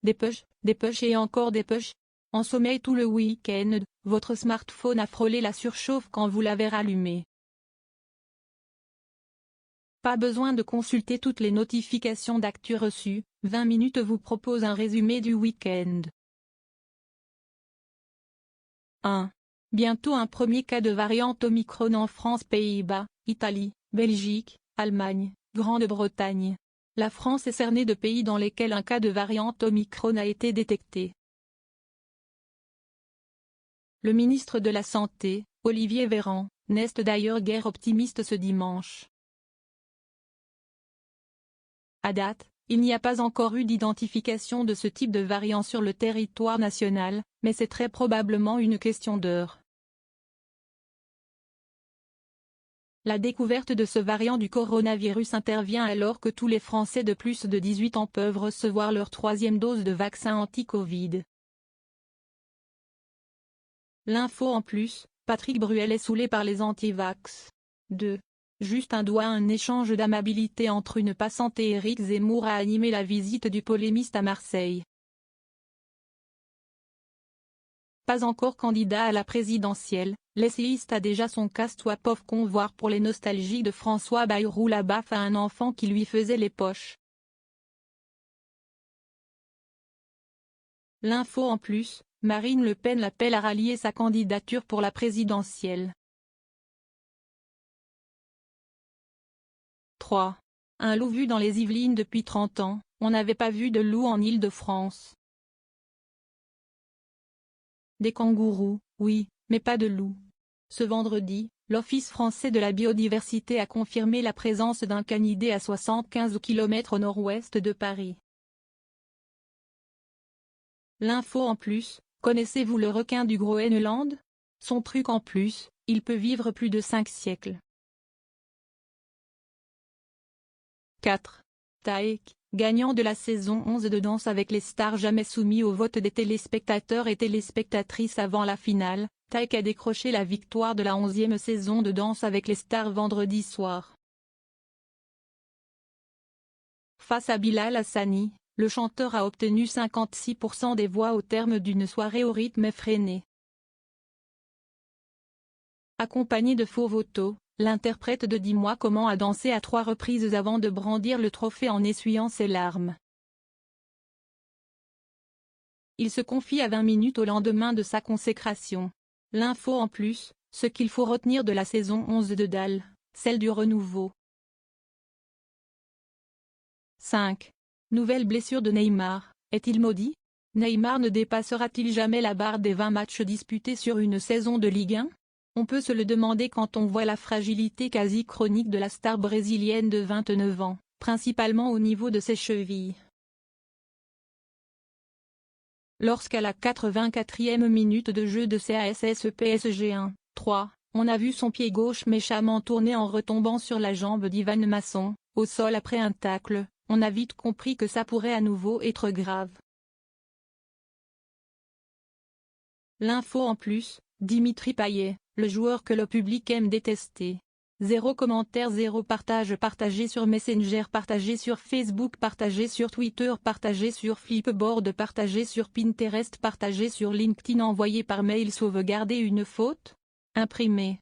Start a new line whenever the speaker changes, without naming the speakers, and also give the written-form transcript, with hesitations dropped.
des pushs et encore des pushs. En sommeil tout le week-end, votre smartphone a frôlé la surchauffe quand vous l'avez rallumé. Pas besoin de consulter toutes les notifications d'actu reçues, 20 minutes vous propose un résumé du week-end. 1. Bientôt un premier cas de variante Omicron en France, Pays-Bas, Italie, Belgique, Allemagne, Grande-Bretagne. La France est cernée de pays dans lesquels un cas de variante Omicron a été détecté. Le ministre de la Santé, Olivier Véran, n'est d'ailleurs guère optimiste ce dimanche. À date, il n'y a pas encore eu d'identification de ce type de variant sur le territoire national, mais c'est très probablement une question d'heure. La découverte de ce variant du coronavirus intervient alors que tous les Français de plus de 18 ans peuvent recevoir leur 3e dose de vaccin anti-Covid. L'info en plus, Patrick Bruel est saoulé par les anti-vax. 2. Juste un doigt. Un échange d'amabilité entre une passante et Éric Zemmour a animé la visite du polémiste à Marseille. Pas encore candidat à la présidentielle, l'essayiste a déjà son casse-toi convoi pour les nostalgiques de François Bayrou. La baffe à un enfant qui lui faisait les poches. L'info en plus, Marine Le Pen l'appelle à rallier sa candidature pour la présidentielle. 3. Un loup vu dans les Yvelines depuis 30 ans, on n'avait pas vu de loup en Île-de-France. Des kangourous, oui, mais pas de loups. Ce vendredi, l'Office français de la biodiversité a confirmé la présence d'un canidé à 75 km au nord-ouest de Paris. L'info en plus, connaissez-vous le requin du Groenland? Son truc en plus, il peut vivre plus de 5 siècles. 4. Taek, gagnant de la saison 11 de Danse avec les stars jamais soumis au vote des téléspectateurs et téléspectatrices avant la finale, Taek a décroché la victoire de la 11e saison de Danse avec les stars vendredi soir. Face à Bilal Hassani, le chanteur a obtenu 56% des voix au terme d'une soirée au rythme effréné. Accompagné de Faux Voto, l'interprète de Dis-moi comment a dansé à 3 reprises avant de brandir le trophée en essuyant ses larmes. Il se confie à 20 minutes au lendemain de sa consécration. L'info en plus, ce qu'il faut retenir de la saison 11 de Dalle, celle du renouveau. 5. Nouvelle blessure de Neymar, est-il maudit? Neymar ne dépassera-t-il jamais la barre des 20 matchs disputés sur une saison de Ligue 1? On peut se le demander quand on voit la fragilité quasi chronique de la star brésilienne de 29 ans, principalement au niveau de ses chevilles. Lorsqu'à la 84e minute de jeu de CASS PSG 1-3, on a vu son pied gauche méchamment tourner en retombant sur la jambe d'Ivan Masson, au sol après un tacle, on a vite compris que ça pourrait à nouveau être grave. L'info en plus, Dimitri Payet, le joueur que le public aime détester. 0 commentaire, 0 partage, partagé sur Messenger, partagé sur Facebook, partagé sur Twitter, partagé sur Flipboard, partagé sur Pinterest, partagé sur LinkedIn, envoyé par mail, sauvegarder une faute? Imprimé.